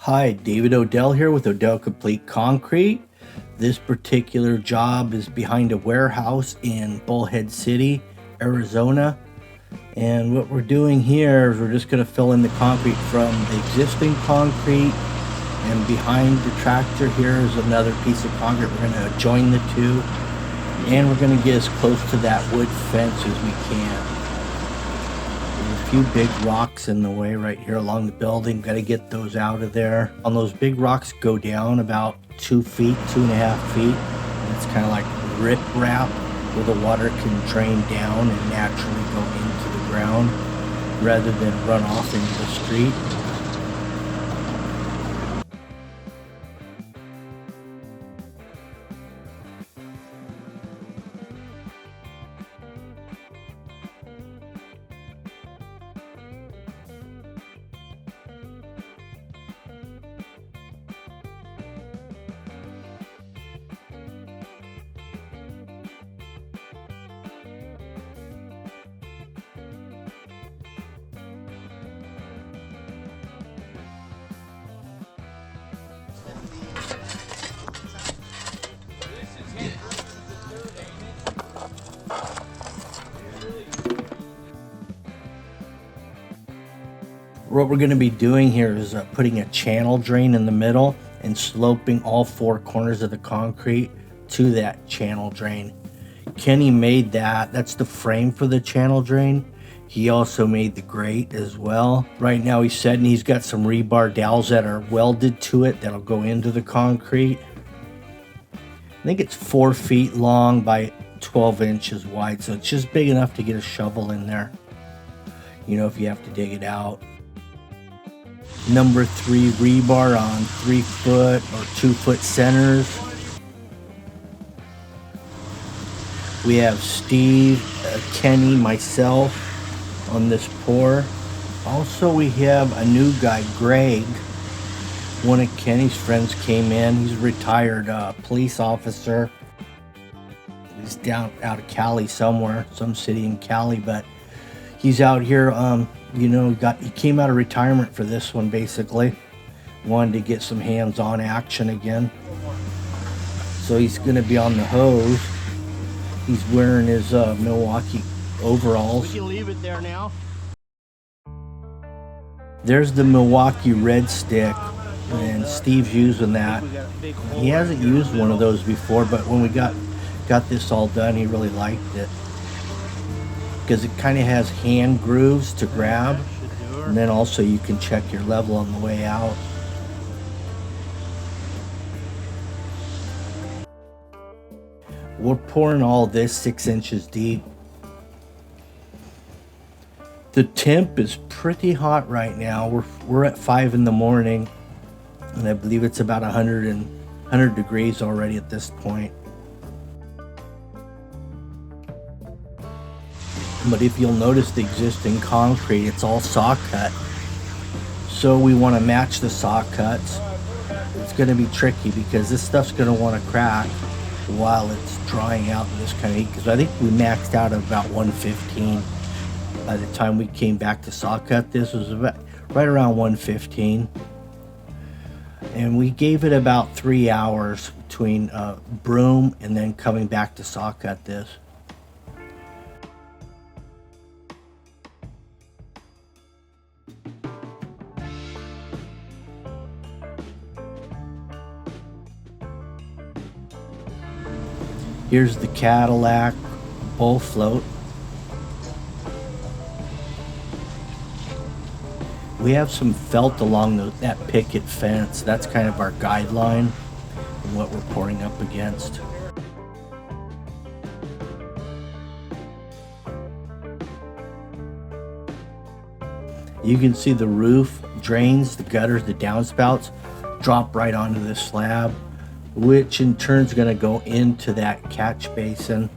Hi, David Odell here with Odell Complete Concrete. This particular job is behind a warehouse in Bullhead City, Arizona. And what we're doing here is we're just going to fill in the concrete from the existing concrete. And behind the tractor here is another piece of concrete. We're going to join the two. And we're going to get as close to that wood fence as we can. There's a few big rocks in the way right here along the building. Got to get those out of there. On those big rocks go down about 2 feet, 2.5 feet. And it's kind of like rip wrap where the water can drain down and naturally go into the ground rather than run off into the street. What we're going to be doing here is putting a channel drain in the middle and sloping all 4 corners of the concrete to that channel drain. Kenny made that. That's the frame for the channel drain. He also made the grate as well. Right now he's setting, he's got some rebar dowels that are welded to it that'll go into the concrete. I think it's 4 feet long by 12 inches wide, so it's just big enough to get a shovel in there, you know, if you have to dig it out. Number 3 rebar on 3-foot or 2-foot centers. We have Steve, Kenny, myself on this pour. Also we have a new guy, Greg. One of Kenny's friends came in. He's a retired police officer. He's down out of Cali somewhere, some city in Cali, but he's out here, you know, he came out of retirement for this one basically. Wanted to get some hands-on action again. So he's gonna be on the hose. He's wearing his Milwaukee overalls. We can leave it there now. There's the Milwaukee red stick, and Steve's using that. He hasn't used one of those before, but when we got this all done, he really liked it. Because it kind of has hand grooves to grab, and then also you can check your level on the way out. We're pouring all this 6 inches deep. The temp is pretty hot right now. We're at 5 in the morning, and I believe it's about 100 degrees already at this point. But if you'll notice the existing concrete, it's all saw cut. So we want to match the saw cuts. It's going to be tricky because this stuff's going to want to crack while it's drying out in this kind of heat. Because I think we maxed out at about 115 by the time we came back to saw cut. This was about right around 115. And we gave it about 3 hours between Broom and then coming back to saw cut this. Here's the Cadillac bull float. We have some felt along that picket fence. That's kind of our guideline and what we're pouring up against. You can see the roof drains, the gutters, the downspouts drop right onto this slab, which in turn is going to go into that catch basin,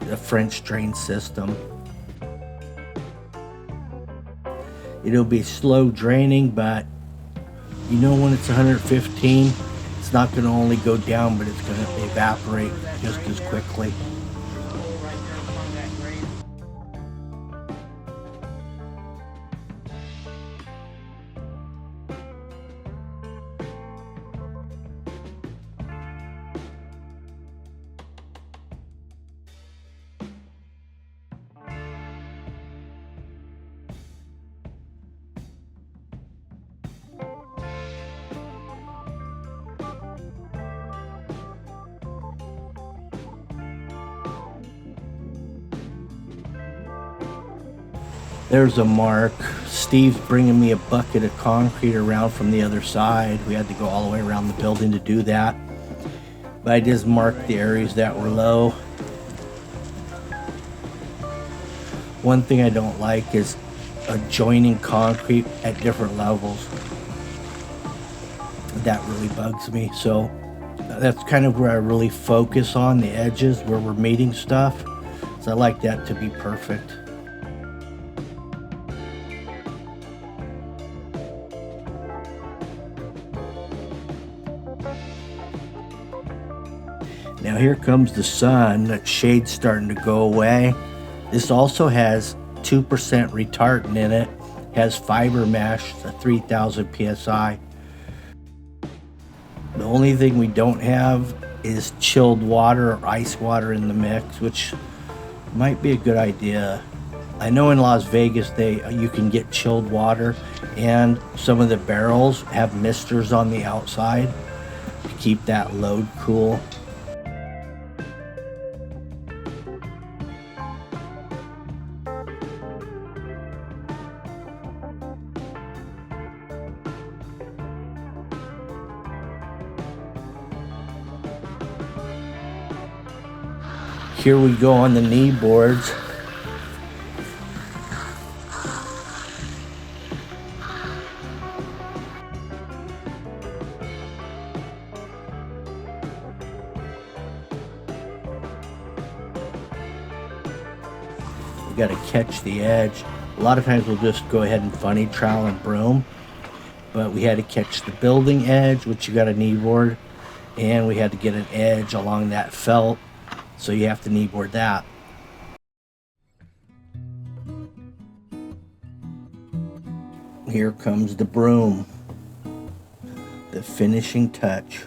the French drain system. It'll be slow draining, but you know when it's 115, it's not going to only go down, but it's going to evaporate just as quickly. There's a mark. Steve's bringing me a bucket of concrete around from the other side. We had to go all the way around the building to do that. But I just marked the areas that were low. One thing I don't like is joining concrete at different levels. That really bugs me. So that's kind of where I really focus on the edges where we're meeting stuff. So I like that to be perfect. Now here comes the sun. That shade's starting to go away. This also has 2% retardant in it. Has fiber mesh, a 3000 psi. The only thing we don't have is chilled water or ice water in the mix, which might be a good idea. I know in Las Vegas you can get chilled water, and some of the barrels have misters on the outside to keep that load cool. Here we go on the knee boards. We got to catch the edge. A lot of times we'll just go ahead and funny trowel and broom, but we had to catch the building edge, which you got a kneeboard, and we had to get an edge along that felt. So you have to kneeboard that. Here comes the broom, the finishing touch.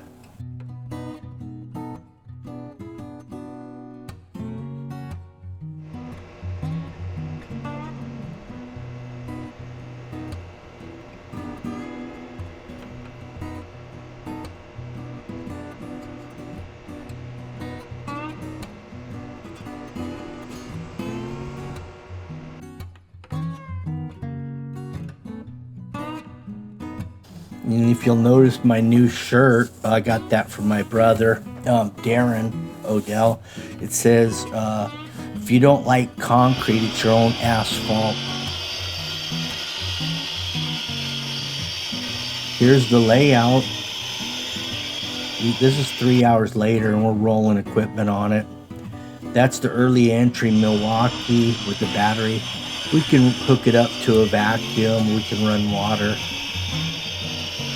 And if you'll notice my new shirt, I got that from my brother, Darren Odell. It says, if you don't like concrete, it's your own asphalt. Here's the layout. This is 3 hours later and we're rolling equipment on it. That's the early entry Milwaukee with the battery. We can hook it up to a vacuum. We can run water.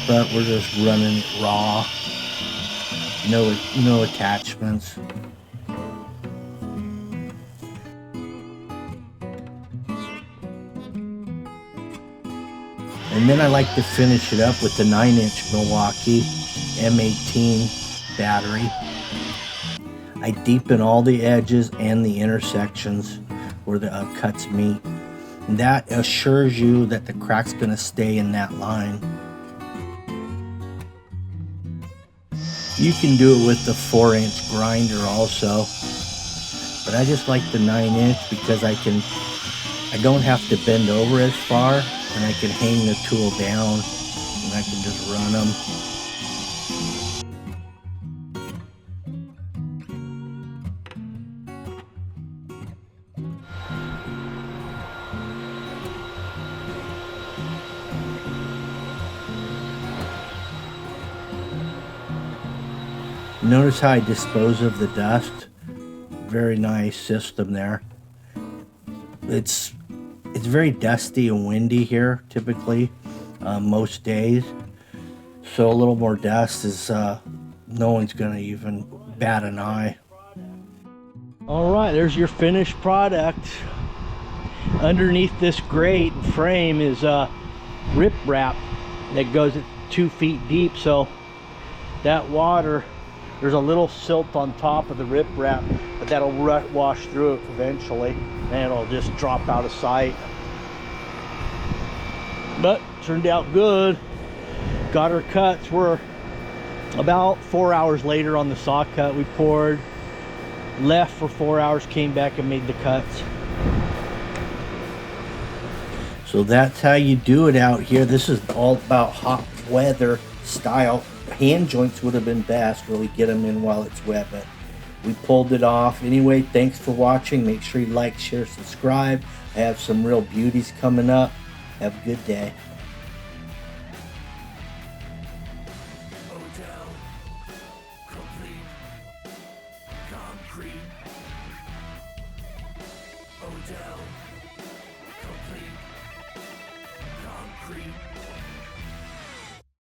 But we're just running it raw, no attachments. And then I like to finish it up with the 9-inch Milwaukee M18 battery. I deepen all the edges and the intersections where the cuts meet. And that assures you that the crack's gonna stay in that line. You can do it with the 4-inch grinder also, but I just like the 9-inch because I don't have to bend over as far, and I can hang the tool down and I can just run them. Notice how I dispose of the dust. Very nice system there. It's very dusty and windy here typically, most days. So a little more dust is no one's gonna even bat an eye. All right, there's your finished product. Underneath this grate and frame is riprap that goes 2 feet deep. So that water, there's a little silt on top of the riprap, but that'll wash through it eventually, and it'll just drop out of sight. But turned out good. Got our cuts. We're about 4 hours later on the saw cut. We poured, left for 4 hours, came back and made the cuts. So that's how you do it out here. This is all about hot weather style. Hand joints would have been best, really get them in while it's wet, but we pulled it off. Anyway, thanks for watching. Make sure you like, share, subscribe. I have some real beauties coming up. Have a good day. Odell.